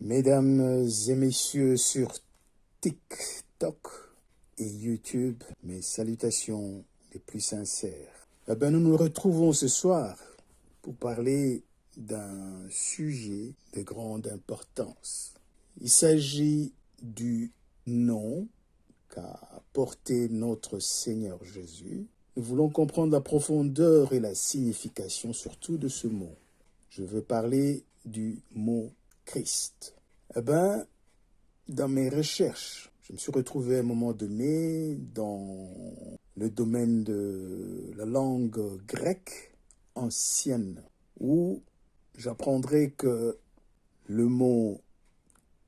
Mesdames et messieurs sur TikTok et YouTube, mes salutations les plus sincères. Nous nous retrouvons ce soir pour parler d'un sujet de grande importance. Il s'agit du nom qu'a porté notre Seigneur Jésus. Nous voulons comprendre la profondeur et la signification surtout de ce mot. Je veux parler du mot Christ. Dans mes recherches, je me suis retrouvé à un moment donné dans le domaine de la langue grecque ancienne, où j'apprendrai que le mot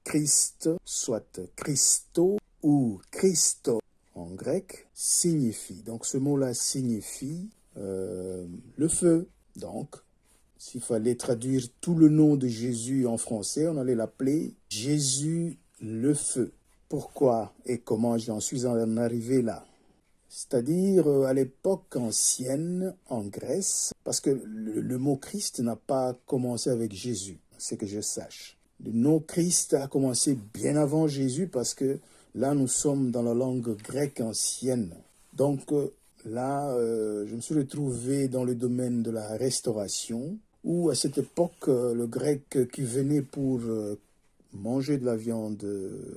Christ, soit Christo ou Christo en grec, signifie. Donc ce mot-là signifie le feu. Donc, s'il fallait traduire tout le nom de Jésus en français, on allait l'appeler Jésus le feu. Pourquoi et comment j'en suis en arrivé là? C'est-à-dire à l'époque ancienne, en Grèce, parce que le mot Christ n'a pas commencé avec Jésus, c'est que je sache. Le nom Christ a commencé bien avant Jésus parce que là, nous sommes dans la langue grecque ancienne. Donc là, je me suis retrouvé dans le domaine de la restauration, où à cette époque, le grec qui venait pour manger de la viande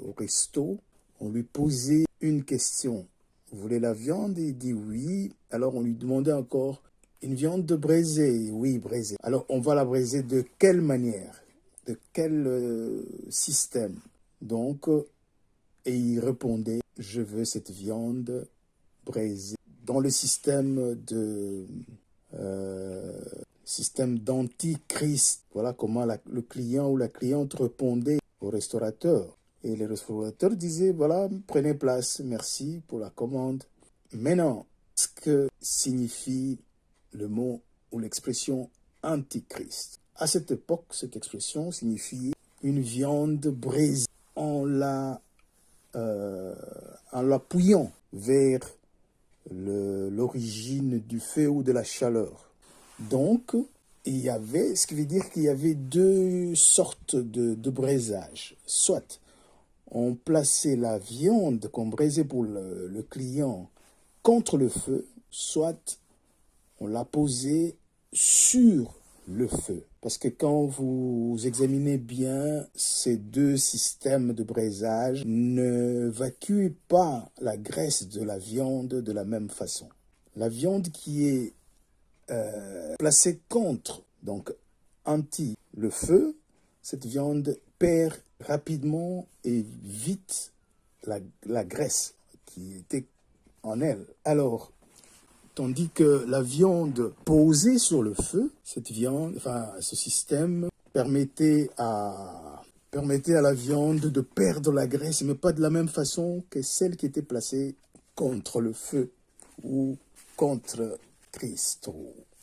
au resto, on lui posait une question. Vous voulez la viande? Il dit oui. Alors on lui demandait encore une viande de braisée. Oui, braisée. Alors on va la braiser de quelle manière? De quel système? Donc, et il répondait, je veux cette viande braisée dans le système d'antichrist. Voilà comment le client ou la cliente répondait au restaurateur. Et le restaurateur disait, voilà, prenez place, merci pour la commande. Maintenant, ce que signifie le mot ou l'expression antichrist? À cette époque, cette expression signifiait une viande braisée en l'appuyant vers l'origine du feu ou de la chaleur. Donc, il y avait, ce qui veut dire qu'il y avait deux sortes de braisage. Soit on plaçait la viande qu'on braisait pour le client contre le feu, soit on la posait sur le feu. Parce que quand vous examinez bien ces deux systèmes de braisage, ne vacuez pas la graisse de la viande de la même façon. La viande qui est placée contre, donc anti le feu, cette viande perd rapidement et vite la graisse qui était en elle. Alors, tandis que la viande posée sur le feu, ce système permettait à la viande de perdre la graisse, mais pas de la même façon que celle qui était placée contre le feu ou contre Christ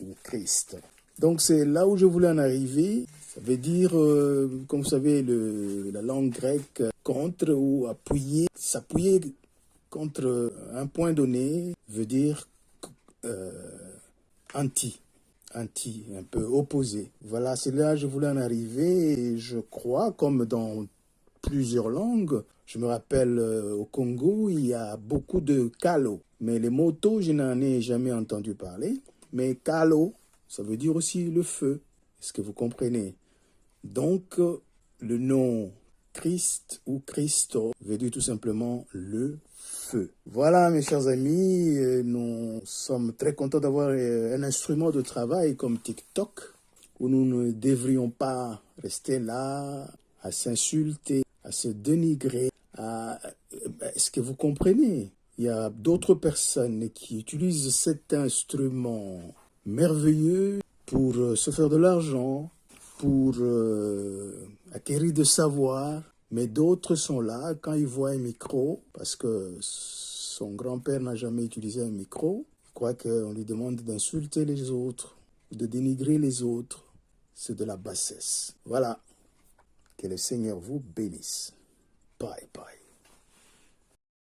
ou Christ. Donc c'est là où je voulais en arriver. Ça veut dire, comme vous savez, la langue grecque, contre ou appuyer, s'appuyer contre un point donné veut dire anti, un peu opposé. Voilà, c'est là que je voulais en arriver et je crois, comme dans plusieurs langues, je me rappelle au Congo, il y a beaucoup de kalo, mais les motos, je n'en ai jamais entendu parler, mais kalo, ça veut dire aussi le feu, est-ce que vous comprenez? Donc, le nom Christ ou Christo veut dire tout simplement le feu. Voilà, mes chers amis, nous sommes très contents d'avoir un instrument de travail comme TikTok, où nous ne devrions pas rester là à s'insulter, à se dénigrer. Est-ce que vous comprenez? Il y a d'autres personnes qui utilisent cet instrument merveilleux pour se faire de l'argent, pour acquérir de savoir, mais d'autres sont là quand ils voient un micro, parce que son grand-père n'a jamais utilisé un micro, je crois qu'on lui demande d'insulter les autres, de dénigrer les autres, c'est de la bassesse. Voilà, que le Seigneur vous bénisse. Bye bye.